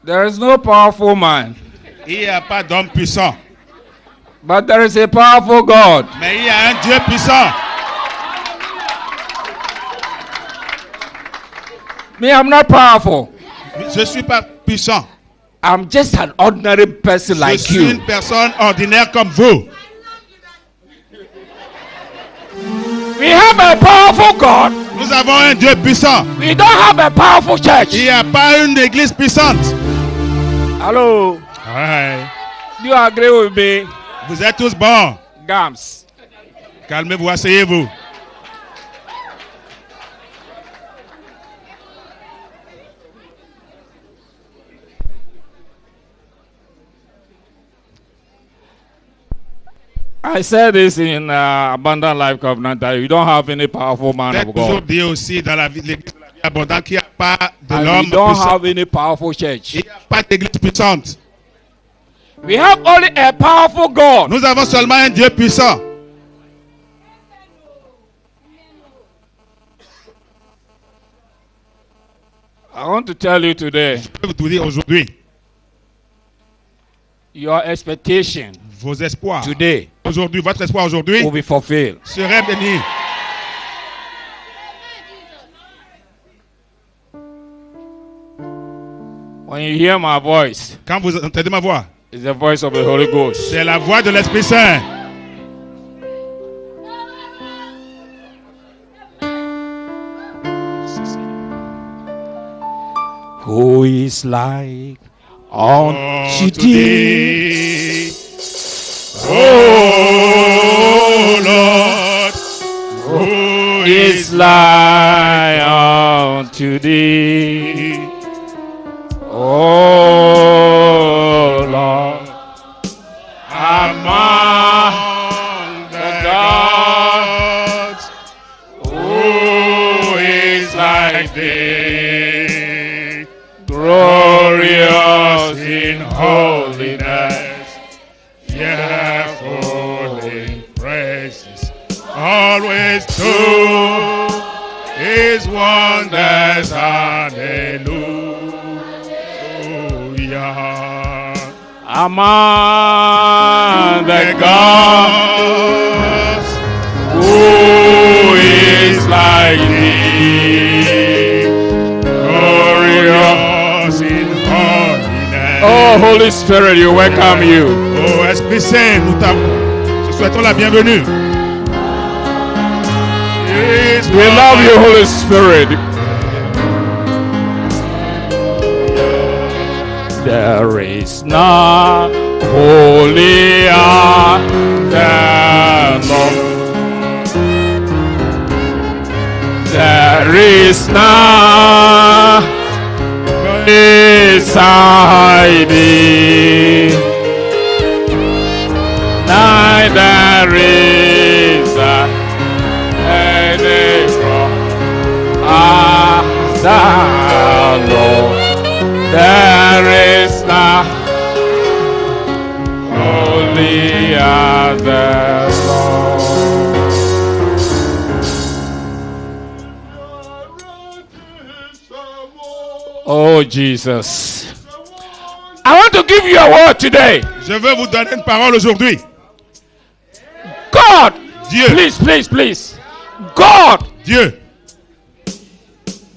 There is no powerful man. Il n'y a pas d'homme puissant. But there is a powerful God. Mais il y a un Dieu puissant. Me, I'm not powerful. Je ne suis pas puissant. I'm just an ordinary person Je like suis you. une personne ordinaire comme vous. We have a powerful God. Nous avons un Dieu puissant. We don't have a powerful church. Il n'y a pas une église puissante. Hello. Ouais. Do you agree with me? Vous êtes tous bons. Gams. Calmez-vous, asseyez-vous. I said this in Abundant Life Covenant that you don't have any powerful man J'ai of toujours God. dit aussi dans l'église de la vie abondante qu'il n'y a pas de And l'homme we don't puissant. have any powerful church. Il n'y a pas d'église puissante. We have only a powerful God. Nous avons seulement un Dieu puissant. I want to tell you today, Je peux vous dire aujourd'hui, your expectation vos espoirs, today aujourd'hui, votre espoir aujourd'hui will be fulfilled. serait béni. When you hear my voice, Quand vous entendez ma voix, it's the voice of the Holy Ghost. c'est la voix de l'Esprit Saint. Who is like unto thee? Oh Lord, who Is like unto thee? Oh Lord, among the gods? Who is like thee? Glorious in holiness, fearful in praises, always do His wonders. Hallelujah. among the gods, gods, who is like thee? Glorious in holiness. oh Holy Spirit, you welcome you. Oh Esprit Saint, nous te souhaitons la bienvenue. We love you, Holy Spirit. There is none holier than Lord. There is none beside thee. Neither is any from the Lord. There is none holy as the Lord. Oh Jesus, I want to give you a word today. Je veux vous donner une parole aujourd'hui. God, Dieu, please. God Dieu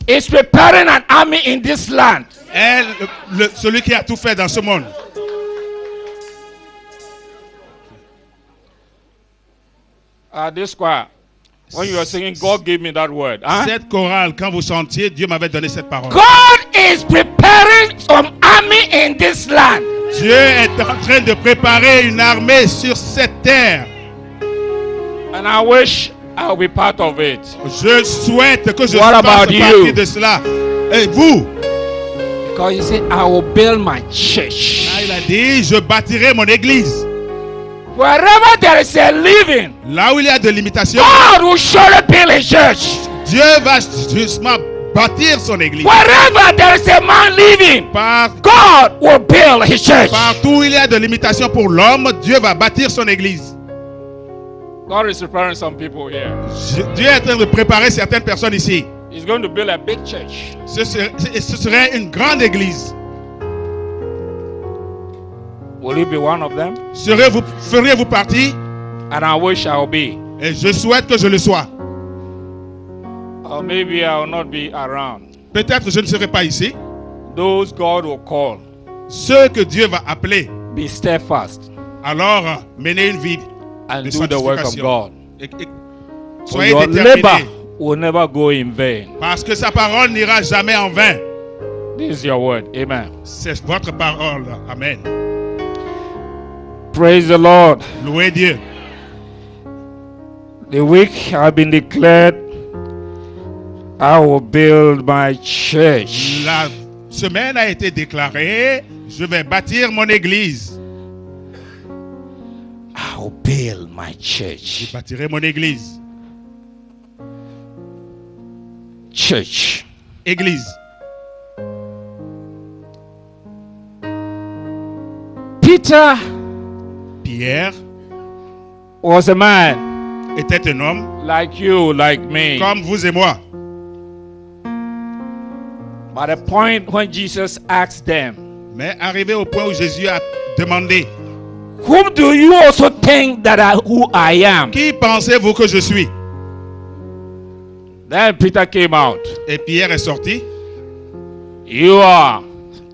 is preparing an army in this land. est celui qui a tout fait dans ce monde. This choir, when you were singing, God gave me that word. Huh? Cette chorale, quand vous chantiez, Dieu m'avait donné cette parole. God is preparing some army in this land. Dieu est en train de préparer une armée sur cette terre. And I wish I'll be part of it. Je souhaite que je What fasse about partie you? de cela. Et vous? Because he said, I will build my church. Là, il a dit, je bâtirai mon église. Wherever there is a living, Là où il y a de limitations, God will surely build his church. Dieu va justement bâtir son église. Wherever there is a man living, God will build his church. Partout où il y a de limitations pour l'homme, Dieu va bâtir son église. God is preparing some people here. Dieu est en train de préparer certaines personnes ici. He's going to build a big church. Ce serait une grande église. Will you be one of them? Feriez-vous partie? And I wish I will be. Et je souhaite que je le sois. Or maybe I will not be around. Peut-être je ne serai pas ici. Those God will call. Ceux que Dieu va appeler. Be steadfast. Alors, menez une vie and de do the work of sanctification. God. For Soyez your déterminés. labor will never go in vain. Parce que sa parole n'ira jamais en vain. This is your word. Amen. C'est votre parole. Amen. Praise the Lord. Louez Dieu. The week I've been declared, I will build my church. La semaine a été déclarée, je vais bâtir mon église. I will build my Je church. bâtirai mon église. Church. Église. Peter Pierre was a man était un homme like you, like me. comme vous et moi. By the point when Jesus asked them, Mais arrivé au point où Jésus a demandé, whom do you also think that who I am? qui pensez-vous que je suis? Then Peter came out. Et Pierre est sorti. You are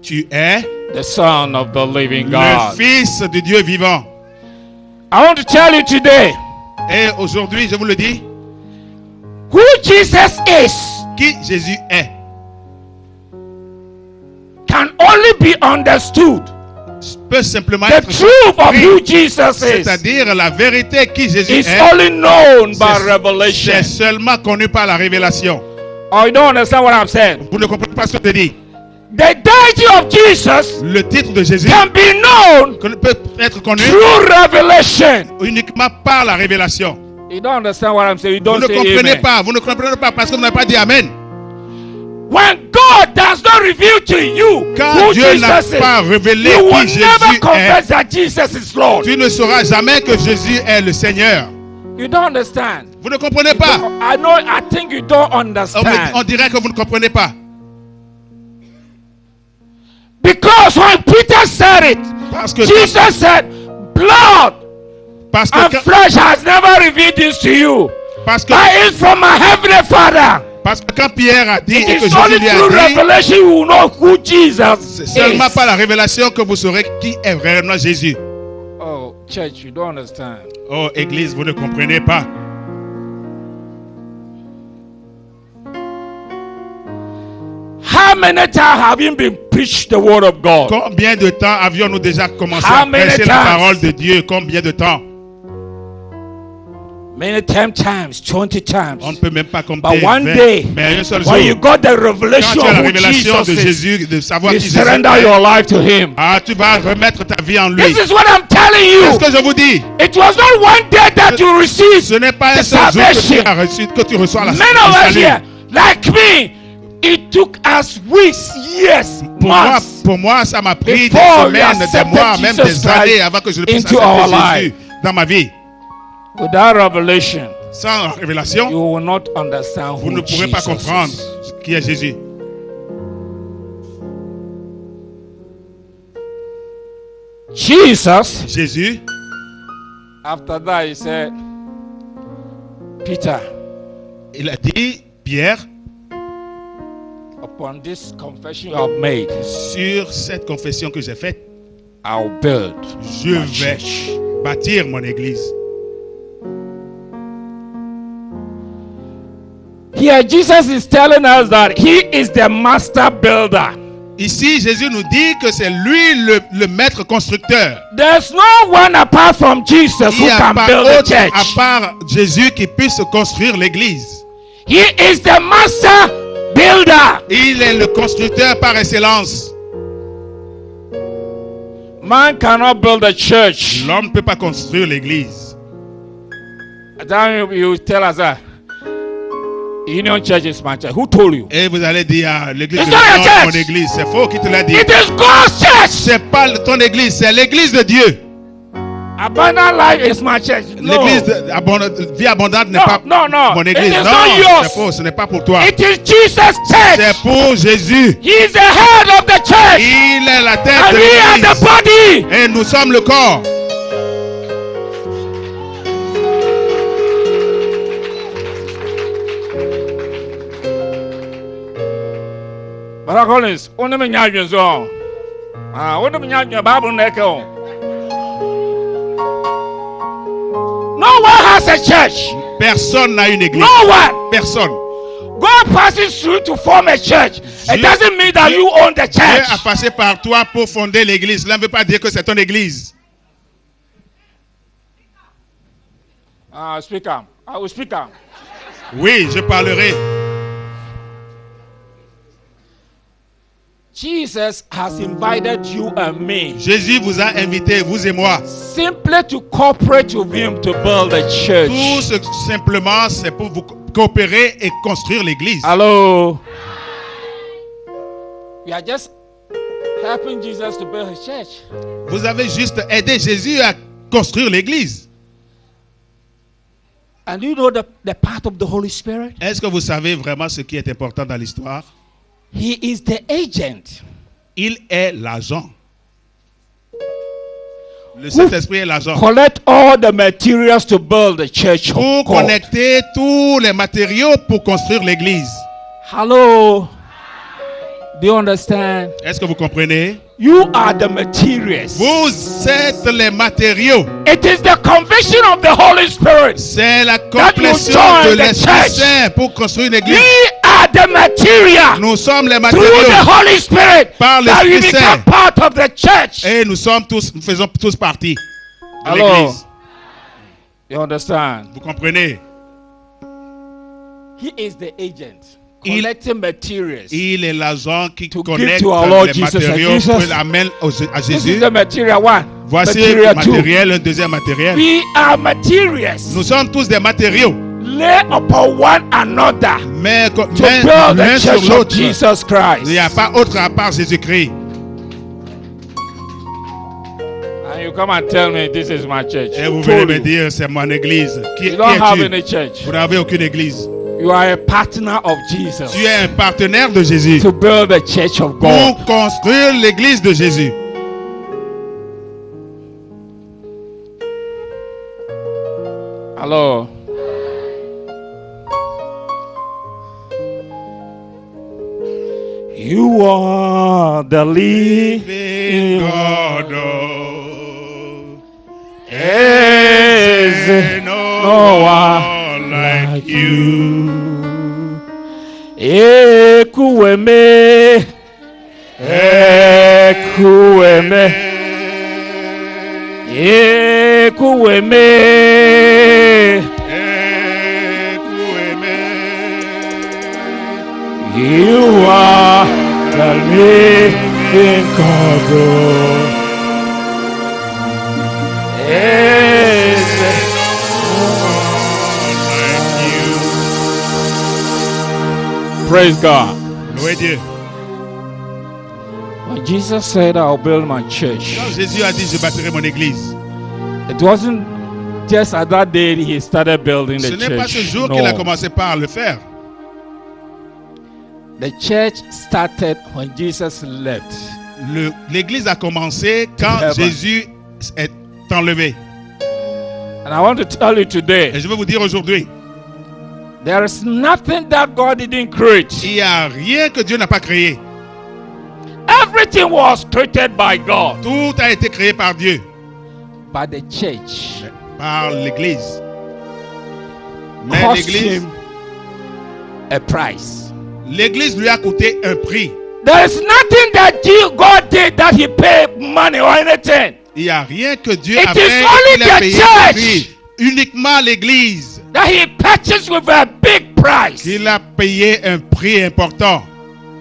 Tu es the Son of the living le God. Fils de Dieu vivant. I want to tell you today Et aujourd'hui, je vous le dis, who Jesus is qui Jésus est can only be understood. peut simplement The être truth of compris. who Jesus is C'est-à-dire la vérité qui Jésus is est. only known by C'est revelation. seulement connu par la révélation. Oh, you don't understand what I'm saying? Vous ne comprenez pas ce que je dis. The deity of Jesus Le titre de Jésus can be known peut être connu through revelation. uniquement par la révélation. You don't understand what I'm saying? You Vous don't ne say comprenez amen. pas, vous ne comprenez pas parce que vous n'avez pas dit Amen. When God does not reveal to you Quand who Dieu n'a Jesus pas is, révélé you will qui never Jésus confess est, that Jesus is Lord. tu ne sauras jamais que Jésus est le Seigneur. You don't understand. Vous ne comprenez pas. I think you don't On understand. dirait que vous ne comprenez pas. Because when Peter said it, Parce que, Jesus said, blood parce que, and flesh has never revealed this to you. parce que, But it's from my heavenly Father. parce que quand Pierre a dit et que It's Jésus only lui through a dit, revelation you will know who Jesus c'est seulement is. par la révélation que vous saurez qui est réellement Jésus. Oh, church, you don't understand. Oh, Église, vous ne comprenez pas. How many times have you been preached the word of God? Combien de temps avions-nous déjà commencé How à many prêcher la times? parole de Dieu? Combien de temps? Many times, 20 times. On ne peut même pas compter. But one 20. day, Mais un seul jour, when you got the quand revelation tu as la of who révélation de Jesus is, Jésus, de savoir you qui Jésus surrender est, your life to Him. tu vas remettre ta vie en lui. This is what I'm telling C'est you. ce que je vous dis. It was not one day that you received. Ce n'est pas un the seul jour que salvation. tu as reçu, que tu reçois la Many of us salut. here, like me, it took us weeks, years, months. Pour moi, ça m'a pris des Before we semaines, des accepted mois, même Jesus des années Christ avant que je ne puisse into our accepter Jésus life. dans ma vie. Without revelation, Sans révélation, you will not understand vous who ne pourrez pas Jesus comprendre is. qui est Jésus. Jesus, Jésus, after that, he said, Peter, il a dit, Pierre, upon this confession you have made, sur cette confession que j'ai faite, I'll build je my vais church. bâtir mon église. Here, Jesus is telling us that He is the master builder. Ici, Jésus nous dit que c'est lui le maître constructeur. There's no one apart from Jesus Il who n'y a can pas build a autre à church. part Jésus qui puisse construire l'église. He is the master builder. Il est le constructeur par excellence. Man cannot build a church. L'homme ne peut pas construire l'église. Then you tell us that Union Church is my church. Who told you? Et vous allez dire, l'église It's de not your Dieu est mon church. église. C'est faux qui te l'a dit. It is God's church. C'est pas ton église, c'est l'église de Dieu. Abundant life is my church. No. L'église vie abondante n'est pas No. mon église. It is Non, not yours. c'est faux, ce n'est pas pour toi. It is Jesus' C'est church. pour Jésus. He is the head of the church. Il est la tête And de we are the l'église. body. Et nous sommes le corps. Brother Collins, on me nyadwen so. On me nyadwen Bible na ke o. No one has a church. Personne n'a une église. No one. Personne. God passes through to form a church. It doesn't mean that you own the Dieu a church. passé par toi pour fonder l'église. Cela ne veut pas dire que c'est ton église. Speak up. I will speak up. Oui, je parlerai. Jesus has invited you and me Jésus vous a invité, vous et moi. simply to cooperate with him to build a church. Tout simplement, c'est pour vous coopérer et construire l'église. Hello. We are just helping Jesus to build his church. Vous avez juste aidé Jésus à construire l'église. And you know the part of the Holy Spirit? Est-ce que vous savez vraiment ce qui est important dans l'histoire? He is the agent. Il est l'agent. Le Saint-Esprit est l'agent. Collect all the materials to build the church of Pour God. connecter tous les matériaux pour construire l'église. Hello. Do you understand? Est-ce que vous comprenez? You are the materials. Vous êtes les matériaux. It is the conviction of the Holy Spirit. C'est la you complétion join de the l'Esprit church. Saint pour construire une église. We are the material. Nous sommes les Through matériaux. the Holy Spirit. Par That we l'Esprit become Saint. part of the church. Et nous faisons tous partie de Hello. l'église. You understand? Vous comprenez? He is the agent. Collecting materials. Il est l'agent qui To connecte give to our Lord les Jesus. matériaux And Jesus- pour l'amène à This is Jésus. the material one. Voici le Material two. matériel, un deuxième matériel. We are materials. Nous sommes tous des matériaux, Lay upon one another mais to build the l'un sur church of l'autre. Jesus Il n'y a Christ. pas autre à part Jésus-Christ. And you come and tell me this is my church. Et vous Who venez told me you? dire, c'est mon église. Qui You don't have es-tu? any church. Vous n'avez aucune église. You are a partner of Jesus Tu es un partenaire de Jésus to build the church of God. pour construire l'église de Jésus. Hello. You are the living God, Is no one like you. Ekuweme, ekuweme, ekuweme. You are the living God. Is Praise God. Louez Dieu. When Jesus said, I'll build my church, Quand Jésus a dit, je bâtirai mon église, it wasn't just at that day he started building ce the n'est pas ce church. jour qu'il a No. commencé par le faire. The church started when Jesus left. L'église a commencé quand Heaven. Jésus est enlevé. And I want to tell you today, Et je veux vous dire aujourd'hui, there is nothing that God didn't create. il n'y a rien que Dieu n'a pas créé. Everything was created by God. Tout a été créé par Dieu, By the church. par l'église. Mais Cost l'église, him a price. l'église lui a coûté un prix. There is nothing that God did that he paid money or anything. Il n'y a rien que Dieu It a is fait only qu'il a the payé church. un prix. Uniquement l'église. That he purchased with a big price. Il a payé un prix important.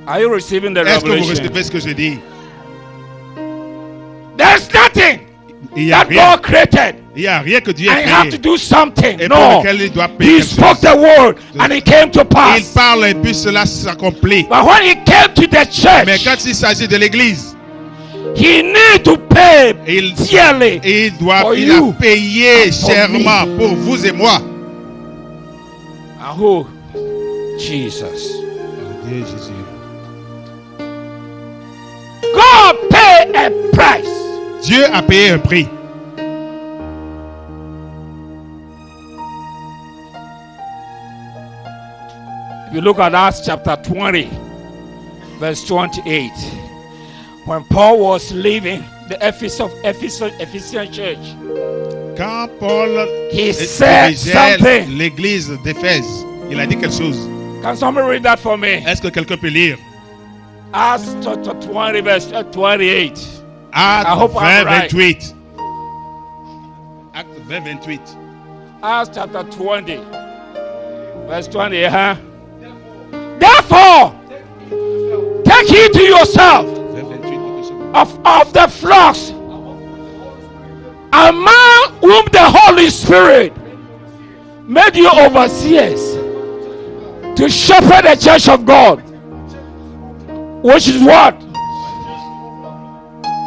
Are you receiving the Est-ce que vous revelation? recevez ce que je dis? There's nothing Il n'y a that rien. God created. Il n'y a rien que Dieu And a he had to créé do something. et pour No. lequel il doit payer He quelque spoke chose. the word and it came to Il pass. parle et puis cela s'accomplit. But when he came to the Mais church, quand il s'agit de l'église, He need to pay Et il, dearly et for il a you payé and for chèrement me. pour vous et moi. And who? Jesus. Dieu Jésus. God pay a price. Dieu a payé un prix. If you look at Acts chapter 20, verse 28, when Paul was leaving the Ephesian church, Quand Paul he said dirigeait something. l'église d'Éphèse, il a dit quelque chose. Can somebody read that for me? Est-ce que quelqu'un peut lire? Acts chapter 20, verse 28. Acte I hope I'm 20, right. 28. Acte 20, 28. Acts chapter 20, verse 20. Therefore, take heed to yourself 20, 28. of the flocks among whom the Holy Spirit made you overseers to shepherd the church of God, which is what?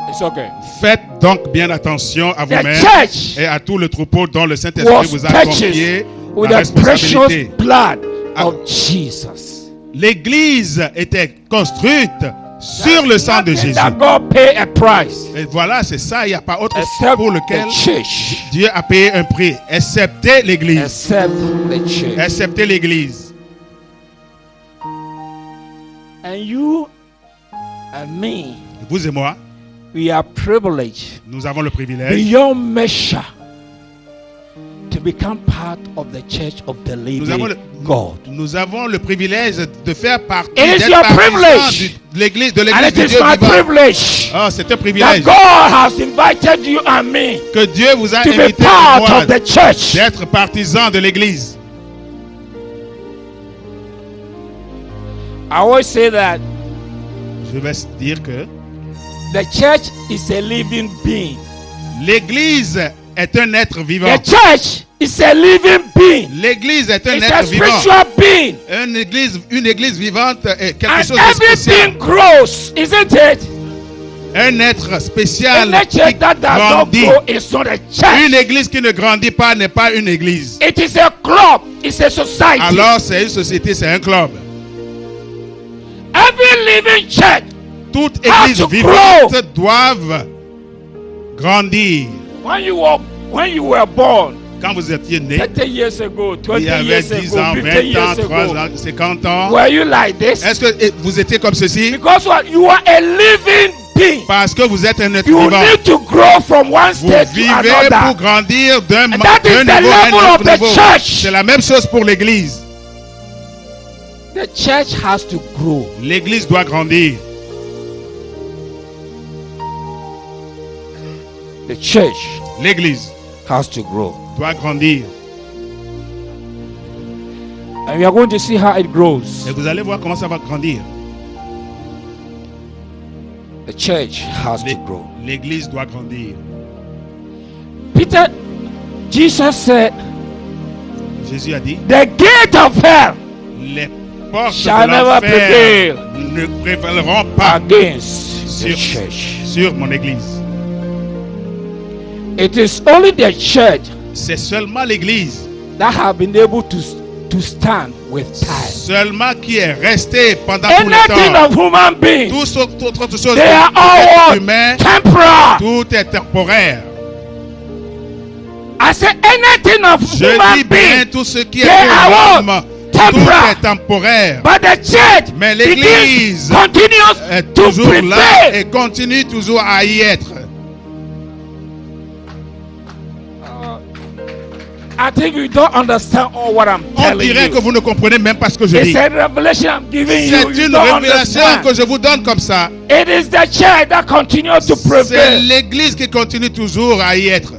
It's okay. Faites donc bien attention à The vous-même church et à tout le troupeau dont le Saint-Esprit was vous a confié purchased with la the precious responsabilité. blood of Jesus. L'église était construite sur le sang de Jésus. That God pay a price Et voilà, c'est ça, il n'y a pas autre except pour lequel the church. Dieu a payé un prix, excepté l'église. Except the church. Excepté l'église. And you and me, Vous et moi, we are privileged nous avons le privilège beyond measure to become part of the church of the living God. Nous avons le privilège de faire partie It is d'être your partisans privilege. de l'église And it du is Dieu my vivant. privilege Oh, c'est un that privilège God has invited you and me que Dieu vous a to be invité part moi of the church. d'être partisans de l'église. I always say that Je vais dire que the church is a living being. l'église est un être vivant. The church is a living being. L'église est un It's a être vivant. spiritual being. Une église vivante est quelque And chose de spécial. everything grows, isn't it? Un être spécial Any qui church that does not grandit. grow is not a church. Une église qui ne grandit pas n'est pas une église. It is a club. It's a society. Alors c'est une société, c'est un club. Every living church Toute has église to vivante doivent grandir. When you were born Quand vous étiez né, 30 years ago, 20 il y avait years 10 ago, ans, 50 20 ans, years 3 ago, ans, 50 ans. were you like this? Est-ce que vous étiez comme ceci? Because what? You are a living being. Parce que vous êtes un être You vivant. need to grow from one Vous state to vivez pour another. grandir d'un And that is the niveau à level un of autre the niveau. church. C'est la même chose pour l'église. The church has to grow. L'église doit grandir. The church L'église has to grow. doit grandir. And we are going to see how it grows. Et vous allez voir comment ça va grandir. The church has to grow. L'église doit grandir. Jesus said, Jésus a dit, the gate of hell les portes shall de never l'enfer prevail ne prévaleront pas against the sur, church. sur mon église. It is only the church C'est seulement l'église, that have been able to stand with time. seulement qui est restée pendant tout le Anything temps. of human beings, Toute autre chose, they are tout est all humain, temporal. tout est temporaire. I say anything of Je dis human bien beings, tout ce qui est they are homme, all tout temporal. est temporaire. But the church Mais begins, l'église continues est to toujours là prevail. et continue toujours à y être. I think you don't understand all what I'm On telling dirait que you. vous ne comprenez même pas ce que je dis. It's a revelation I'm giving you. C'est You une don't révélation understand. que je vous donne comme ça. It is the church that continues to C'est prevail l'église qui continue toujours à y être.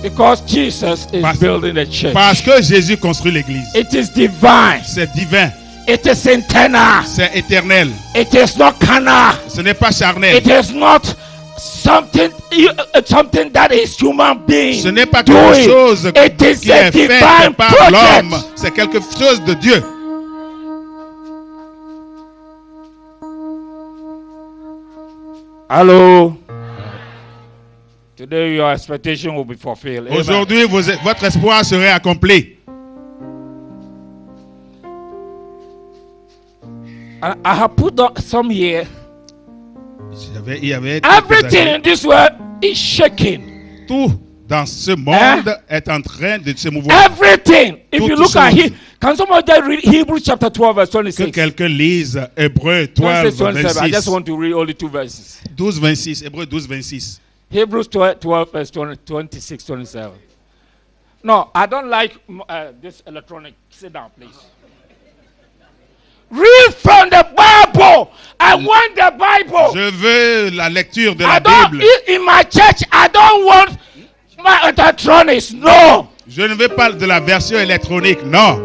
because Jesus is building the church. Parce que Jésus construit l'église. It is divine. C'est divin. It is internal. C'est éternel. It is not carnal. Ce n'est pas charnel. It is not something that is human being Ce n'est pas quelque doing. chose It is qui a est fait divine par project. l'homme. C'est quelque chose de Dieu. Hello. Today your expectation will be fulfilled. Amen. Aujourd'hui, votre espoir serait accompli. I have put some here. Il y avait Everything in this world is shaking. Tout dans ce monde est en train de se mouvoir. Everything. If Toutes you look at choses. can somebody read Hebrews chapter 12 verse Que 26? quelqu'un lise Hébreux 12, 26, I just 26. want to read only 2 verses. 12, 26. Hébreux 12, 26. Hebrews 12 verse 26, 27. No, I don't like this electronic. Sit down, please. Read from the Bible. I want the Bible. Je veux la lecture de la I don't, Bible. in my church, I don't want my electronics. No. Je ne veux pas de la version électronique, non.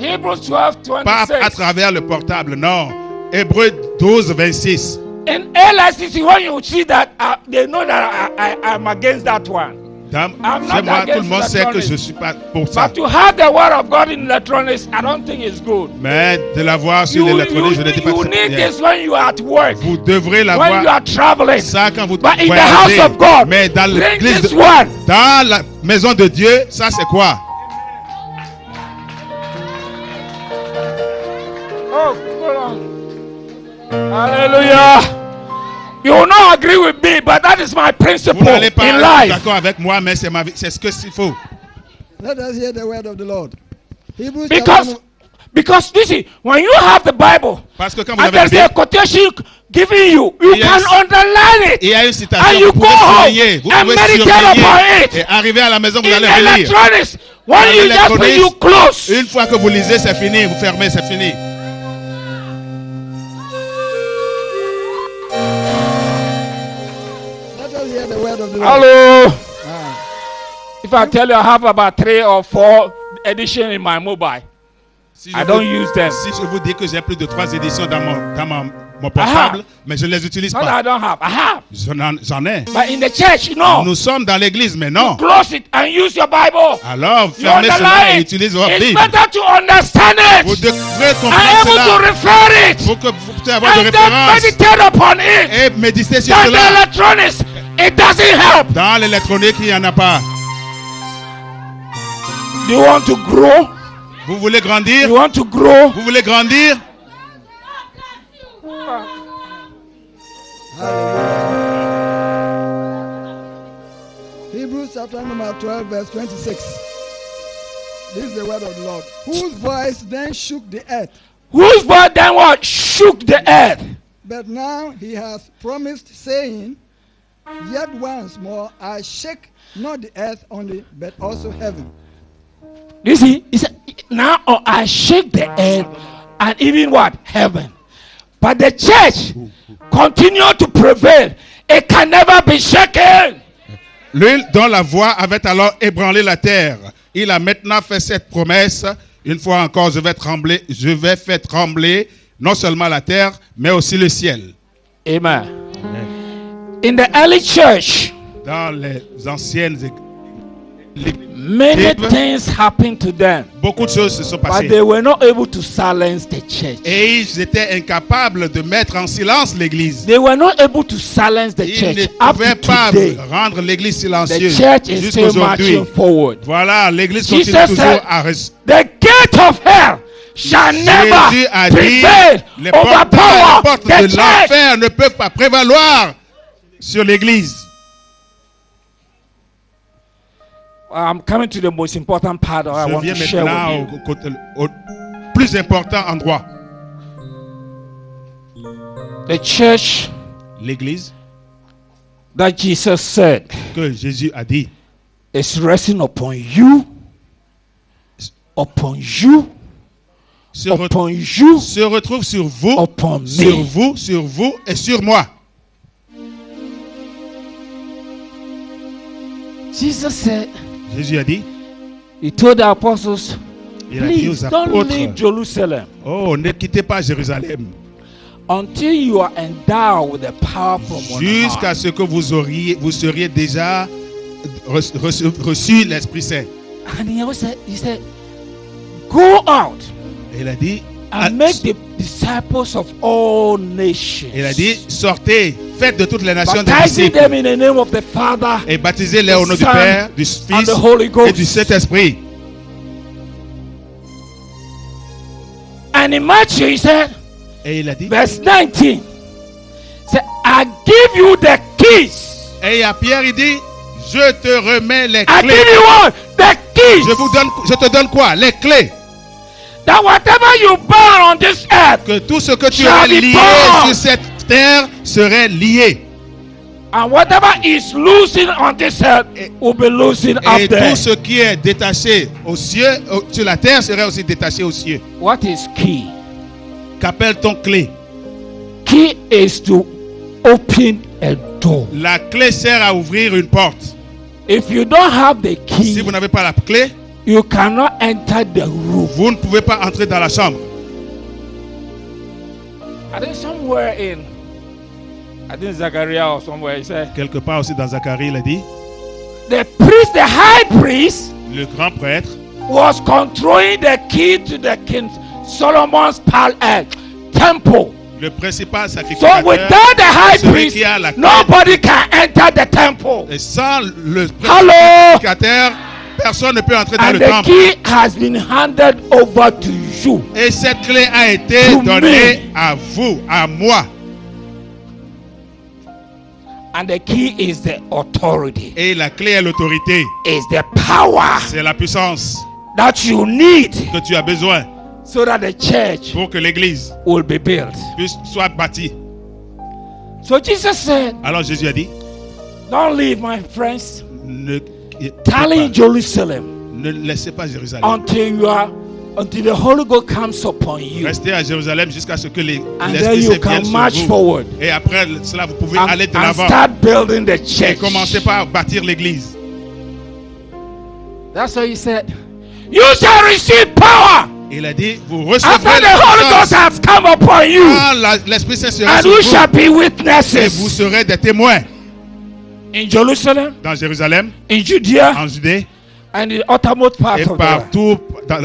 Hebrews 12, Pas 26. à travers le portable, non. Hébreux 12, 26. In LSCC, when you see that, they know that I'm against that one. Chez moi, tout le monde sait que je ne suis pas pour ça. But to have the word of God in electronics, I don't think it's good. Mais de l'avoir sur l'électronique, je ne dis pas que You c'est need bien. this when you are at work, Vous devrez when you l'avoir are traveling. ça quand vous But in the voyagez. house of God, Mais dans bring l'église, this one. dans la maison de Dieu, ça c'est quoi? Oh, hold on. Hallelujah. You will not agree with me, but that is my Vous principle n'allez pas in être life. d'accord avec moi, mais c'est ce que il faut. Let us hear the word of the Lord. Hebrews Because you see, when you have the Bible, Parce que quand vous and avez la there's a Bible, quotation giving you, you Yes. can underline il y it. a une And citation, you vous pouvez go home surveiller, vous and pouvez meditate upon surveiller. it. Et arriver à la maison, vous In allez relire. electronics, when Dans you just when l'électronique, you close, Une fois que vous lisez, c'est fini. Vous fermez, c'est fini. Let us hear the word of the Lord. hello. Ah. If I tell you I have about 3 or 4 editions in my mobile, Si I don't use them. Si je vous dis que j'ai plus de 3 éditions dans mon portable, mais je ne les utilise Not that pas. I don't have. I have. J'en ai. But in the church, no. Nous sommes dans l'église, mais non. Close it and use your Bible. Alors, You fermez cela et underline. utilisez votre It's Bible. better to understand Vous it. devrez I'm comprendre able to cela refer it. pour que vous puissiez avoir de And then références meditate upon it. et méditer sur Than the cela. electronics, it doesn't help. Dans l'électronique, il n'y en a pas. Do you want to grow? Vous voulez grandir? You want to grow? Vous voulez grandir? Hebrews chapter number 12, verse 26. This is the word of the Lord. Whose voice then shook the earth, Whose voice then what shook the earth? but now he has promised, saying, Yet once more I shake not the earth only, but also heaven. You see, he said, now I shake the earth and even what? Heaven. But the church continue to prevail. It can never be shaken. Lui dont la voix avait alors ébranlé la terre. Il a maintenant fait cette promesse. Une fois encore, je vais faire trembler non seulement la terre, mais aussi le ciel. Amen. In the early church, Dans les anciennes many things happened to them, beaucoup de choses se sont but passées. they were not able to silence the church. Et ils étaient incapables de mettre en silence l'église. They were not able to silence the Ils church. ne Up pouvaient to pas today, rendre l'église the silencieuse. church is still Jusqu'aujourd'hui. marching forward. Voilà, l'église Jesus continue toujours said, à The gate of hell shall never Jésus a dit, prevail, les portes overpower de the church. l'enfer ne peuvent pas prévaloir sur l'église. I'm coming to the most important part that I Je want viens to share maintenant with you. au plus important endroit. The church L'église that Jesus said que Jésus a dit is resting upon you, upon you, se upon you, retrouve sur vous, upon sur me. vous, sur vous et sur moi. Jesus said, Jésus a dit, he told the apostles, il a dit please aux don't leave apôtres, Jerusalem oh, ne quittez pas Jérusalem until you are endowed with the power from on jusqu'à high. ce que vous seriez déjà reçu l'Esprit Saint. And he said, go out Et il a dit, and make the disciples of all nations. Il a dit, sortez, faites de toutes les nations des Baptizing disciples them in the name of the Father et baptisez-les au nom du Son, Père, du and Fils the Holy et Ghost. du Saint-Esprit. And in Matthew, he said, Et il a dit, verse 19, said, I give you the keys. et à Pierre, il dit, je te remets les I clés. give you what? The keys. Je te donne quoi? Les clés. That whatever you bound on this earth, Que tout ce que tu shall aurais be lié bound. sur cette terre serait lié. and whatever is losing on this earth will be losing up Et there. tout ce qui est détaché aux cieux, sur la terre, serait aussi détaché aux cieux. What is key? Qu'appelle-t-on clé? Key is to open a door. La clé sert à ouvrir une porte. If you don't have the Si key, vous n'avez pas la clé, you cannot enter the room. vous ne pouvez pas entrer dans la chambre. I think somewhere in, I think Zachariah or somewhere, he said, Quelque part aussi dans Zacharie, il a dit, the priest, the high priest, le grand prêtre was controlling the key to the King Solomon's temple. le principal So sacrificateur, without the high celui priest, qui a la clé, nobody can enter the temple. et sans le Hello. sacrificateur, personne ne peut entrer dans And le the temple. key has been handed over to you. Et cette clé a été To donnée me. à vous, à moi. And the key is the authority, Et la clé est l'autorité. is the power C'est la puissance that you need que tu as besoin so that the church pour que l'église will be built. soit bâtie. So Jesus said, Alors Jésus a dit, don't leave, my friends, ne, tarry in Jerusalem ne laissez pas Jérusalem. until the Holy Ghost comes upon you. Restez à Jérusalem jusqu'à ce que And then l'Esprit you Saint vienne can sur march vous. forward Et après cela, vous pouvez and, aller de and l'avant. start building the Et church. commencez par bâtir l'église. That's why he said, you shall receive power Il a dit, vous after recevrez the Holy la Ghost puissance has come upon you, quand l'Esprit Saint sera and sur you vous. shall be Et vous witnesses serez des témoins in Jerusalem, dans Jérusalem, in Judea, en Judée and in the uttermost part et of the world. partout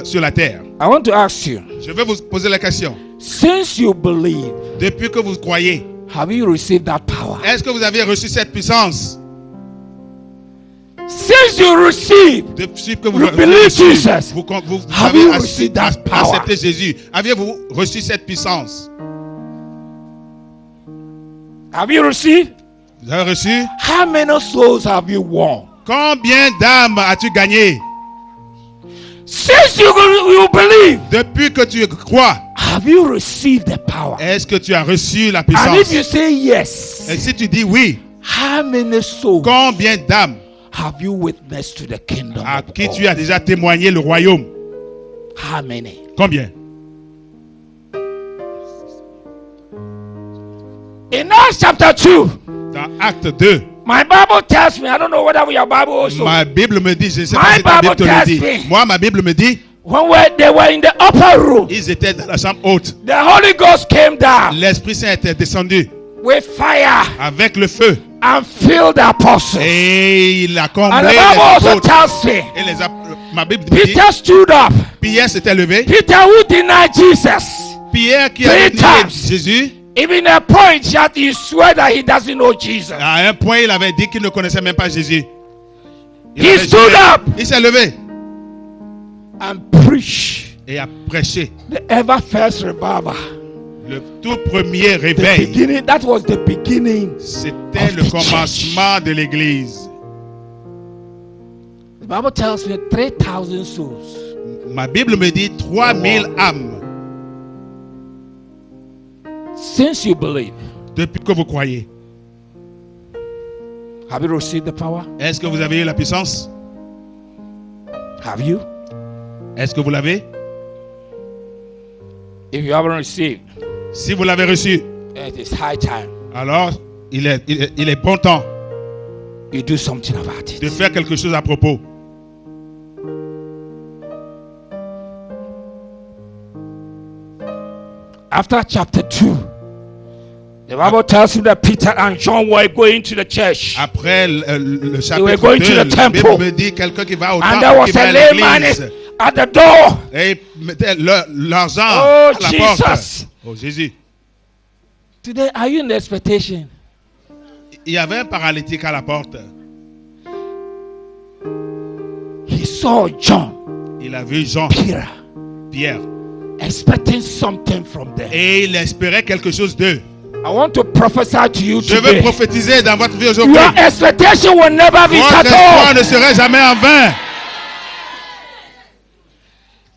sur la terre. I want to ask you, Je vais vous poser la question. since you believe, Depuis que vous croyez, have you received that power? est-ce que vous avez reçu cette puissance? Since you received, Depuis que vous You avez believe reçu, Jesus. vous Have avez you received that power? accepté Jésus. Aviez-vous reçu cette puissance? have you received? Vous avez reçu? How many souls have you won? Combien d'âmes as-tu gagné? Since you believe, Depuis que tu crois, have you received the power? est-ce que tu as reçu la And puissance? if you say yes, Et si tu dis oui, how many souls combien d'âmes have you witnessed to the kingdom à of qui God? tu as déjà témoigné le royaume? How many? Combien? In Acts chapter 2, Dans Acte 2, my Bible tells me, I don't know whether your Bible also, ma Bible me dit, je ne sais My pas si ta Bible Bible te le tells dit. me. Moi, ma Bible me dit, they were in the upper room, ils étaient dans la chambre haute. the Holy Ghost came down L'Esprit Saint était descendu with fire avec le feu. and filled the apostles. Et il a And comblé the les Bible also apôtres. tells me, Et ma Bible dit, Peter stood up. Pierre s'était levé. Peter who denied Jesus. Pierre qui Three a nié times. Jésus, Even a point that he swear that he doesn't know Jesus. à un point, il avait dit qu'il ne connaissait même pas Jésus. He avait stood juré. up. Il s'est levé And preach et a prêché the ever first revival. le tout premier The réveil. beginning, that was the beginning. C'était of le the commencement de l'église. The Bible tells me 3,000 souls. Ma Bible me dit 3000 âmes. Since you believe, Depuis que vous croyez, have you received the power? est-ce que vous avez eu la puissance? Have you? Est-ce que vous l'avez? If you haven't received, Si vous l'avez reçu, it is high time alors il est bon temps you do something about de it. faire quelque chose à propos. After chapter 2, the Bible tells me that Peter and John were going to the church. Après le were chapitre going 2, to the la temple. Bible me dit quelqu'un qui va au And temple, there was qui va a à layman l'église. at the door. Et ils mettaient l'argent Oh, à la porte. Jesus. Oh, Jésus. Today, are you in expectation? Il y avait un paralytique à la porte. He saw John, Il a vu Jean, Peter, Pierre. expecting something from them. Et il espérait quelque chose d'eux. I want to prophesy to you Je veux today. prophétiser dans votre vie aujourd'hui. Your expectation will never be Votre cut espoir off. ne serait jamais en vain.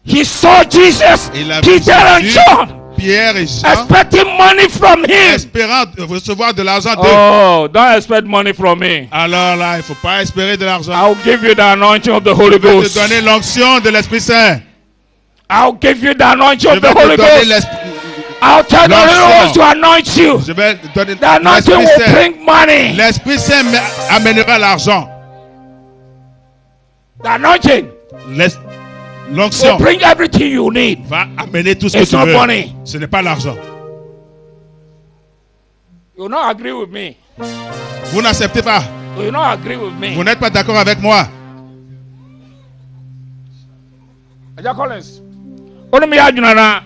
He saw Jesus, Il a vu Peter and Jésus, John, Pierre et Jean, expecting money from him. espérant recevoir de l'argent d'eux. Oh, don't expect money from me. Alors là, il ne faut pas espérer de l'argent. I'll give you the anointing of the Holy Je vais Ghost. te donner l'onction de l'Esprit Saint. I'll give you the anointing Je of vais the Holy te donner Ghost. l'Esprit. I'll tell the l'onction. Holy Ghost to anoint you. Je vais te donner The anointing l'Esprit will Saint. bring money. L'Esprit Saint amènera l'argent. The anointing will L'onction bring everything you need. va amener tout ce que It's tu not veux. money. Ce n'est pas l'argent. You will not agree with me. Vous n'acceptez pas. You will not agree with me. Vous n'êtes pas d'accord avec moi. Aja Collins. Ono mi adwuna na.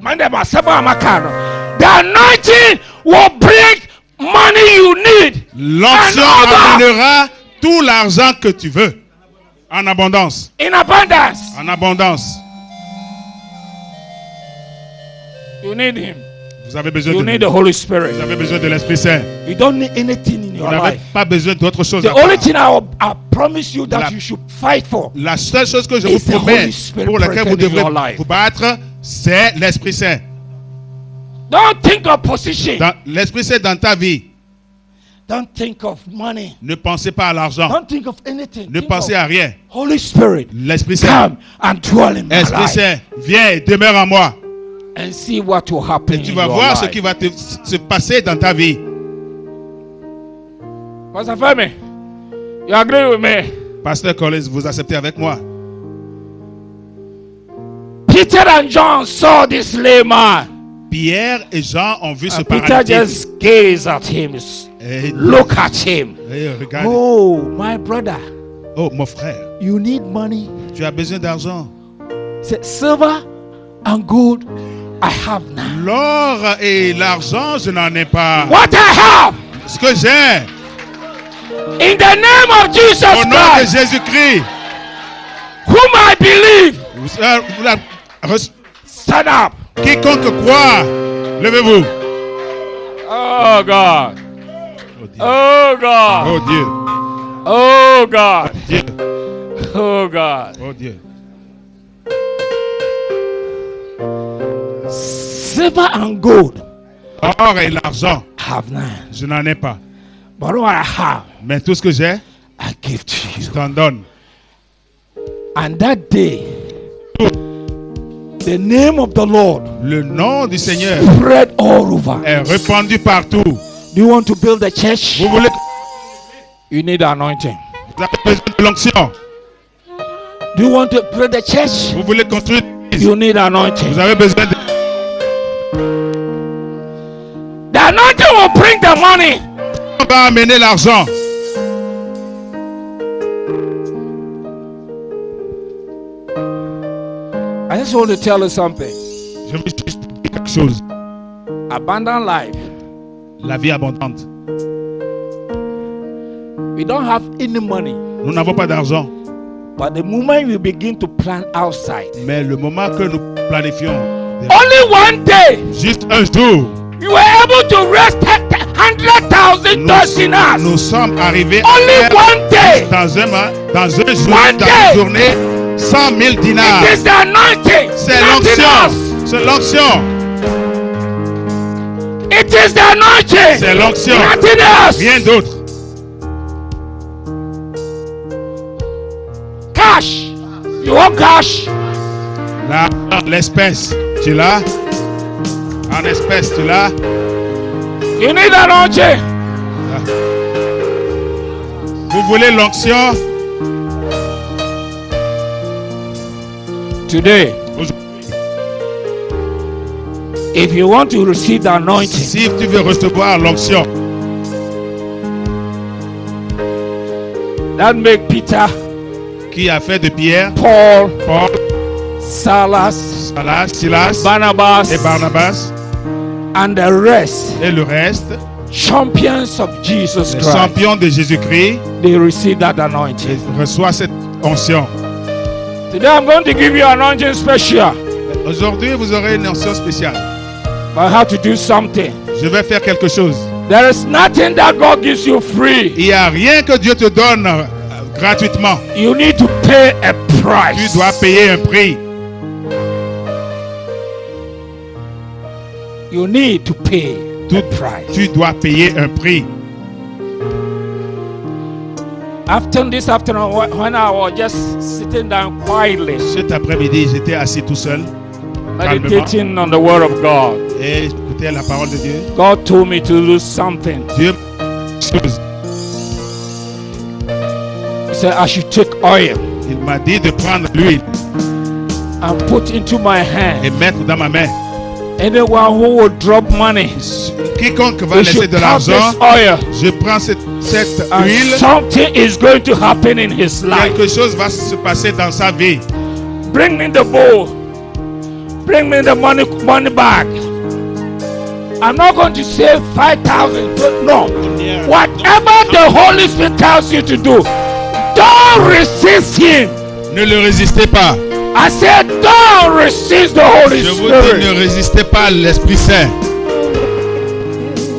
Mande ba sebo amakano. The anointing will bring money you need. L'onction And over. amènera tout l'argent que tu veux. En abondance. In abundance. En abondance. You need him. Vous avez besoin You de need the Holy Spirit. Vous avez besoin de l'Esprit Saint. You don't need anything in Vous your n'avez life. pas besoin d'autre chose. The à part. only thing I promise you that La- you should fight for La seule chose que je It's vous the promets, Holy Spirit pour laquelle vous present in devrez your life. vous battre, c'est l'Esprit Saint. Don't think of position. L'Esprit Saint dans ta vie. Don't think of money. Ne pensez pas à l'argent. Don't think of anything. Ne Think pensez of à rien. Holy Spirit. L'Esprit Saint. Come and dwell in my Esprit life Saint, viens et demeure en moi. and see what will happen Et tu in vas your voir life. ce qui va se passer dans ta vie. Pastor Femi, you agree with me? Pasteur Collins, vous acceptez avec moi? Peter and John saw this layman. Pierre et Jean ont vu ce And Peter paralytique. just gazed at him. Et, Look at him. et regarde. Oh, my brother, Oh, mon frère, you need money. tu as besoin d'argent. Say, silver and gold I have now. L'or et l'argent, je n'en ai pas. What I have Ce que j'ai, in the name of Jesus au nom de Christ, Jésus-Christ, whom I believe, stand up. quiconque croit, levez-vous. Oh God. Oh God. Oh Dieu, Oh God. Dieu, Oh God. oh Dieu. Silver and gold Or et l'argent, I have none. je n'en ai pas. But what I have, Mais tout ce que j'ai, I give to je you. t'en donne. And that day, the name of the Lord Le nom du Seigneur spread all over. est répandu partout. Do you want to build a church? Vous voulez, You need anointing. vous avez besoin de l'onction. Do you want to build a church? Vous voulez construire une église. You need anointing. Vous avez besoin de... The anointing will bring the money. On va amener l'argent. I just want to tell you something. Je veux juste dire quelque chose. Abundant life. La vie abondante. We don't have any money. Nous n'avons pas d'argent. But the moment we begin to plan outside, Mais le moment que nous planifions, only one day juste un jour, we were able to raise $100,000 dinars. nous sommes arrivés Only à one day. dans un jour, One dans day. une journée, 100 000 dinars. It is the anointing. C'est Nothing l'onction. else. C'est l'onction. It is the anointing. C'est l'onction. Nothing else. Rien d'autre. Cash. You want cash? Là, l'espèce, tu l'as. En espèce, tu l'as. You need anointing. Vous voulez l'onction? Today, if you want to receive the anointing, Si tu veux recevoir l'onction, that make Peter qui a fait de Pierre, Paul, Paul, Silas, Silas Barnabas, et Barnabas and the rest, et le reste, champions of Jesus les Christ, champions de Jésus-Christ, they receive that anointing. reçoivent cette onction. Today I'm going to give you an anointing special. Aujourd'hui, vous aurez une onction spéciale. But I have to do something. Je vais faire quelque chose. There is nothing that God gives you free. Il n'y a rien que Dieu te donne gratuitement. You need to pay a Tu price. dois payer un prix. You need to pay a price. Tu dois payer un prix. After this afternoon, when I was just sitting down quietly, Cet après-midi, j'étais assis tout seul, calmement, meditating on the Word of God, et j'écoutais la parole de Dieu. God told me to do something. Dieu, He said I should take oil il m'a dit de prendre l'huile and put into my hand. et mettre dans ma main. Anyone who will drop money, Quiconque va you laisser should de count l'argent, this oil, je prends cette and huile. something is going to happen in his life. Quelque chose va se passer dans sa vie. Bring me the bowl. Bring me the money bag. I'm not going to say 5,000. No. Whatever the Holy Spirit tells you to do, don't resist Him. Ne le résistez pas. I said, don't resist the Holy Je vous dis, ne Spirit. résistez pas à l'Esprit Saint.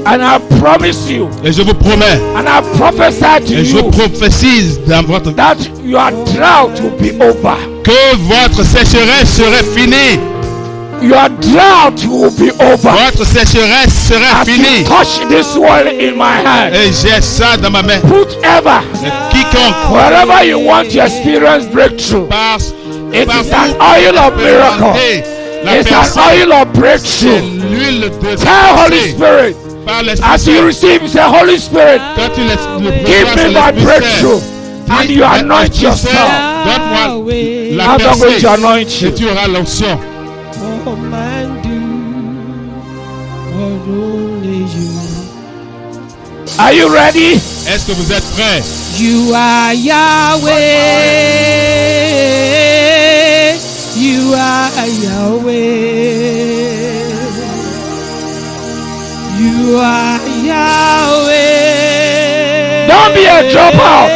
And I promise you, Et je vous promets, and I prophesy to et je you prophétise dans votre that your drought will be over. que votre sécheresse serait finie. Your drought will be over. Votre sécheresse serait As you finie. touch this oil in my hand, Et j'ai ça dans ma main. put ever, Quiconque wherever you want to experience breakthrough, passe, it par is an oil of miracle. la It's an personne, oil of c'est breakthrough. l'huile de Tell Holy percée Spirit, par l'Esprit as you Saint. receive, say, Holy Spirit, Quand tu le give reçois, me c'est my l'Esprit breakthrough. Saint. And you anoint yourself. Donne-moi la I'm not going percée to anoint et you. tu auras l'onction. Oh, man, do what only you. Are you ready? Est-ce que vous êtes prêts? You are Yahweh. You are Yahweh. You are Yahweh. Don't be a dropout.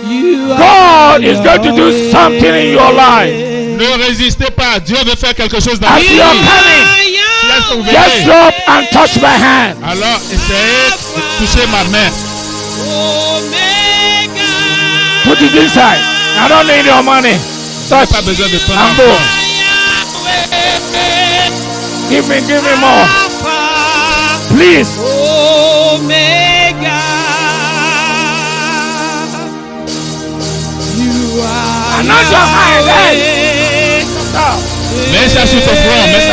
You are God is going to do Yahweh. something in your life. Ne résistez pas. Dieu veut faire quelque chose dans As votre you are vie. coming, Laisse que vous just venez. drop and touch my hand. Alors, essayez de toucher ma main. Omega. Put it inside. I don't need your money. Touch. Pas besoin de ton And argent. go. Give me more. Alpha. Please. Omega. You are Anoint your hand, Yahweh. Stop. Mets ça sur ton front. Mets ça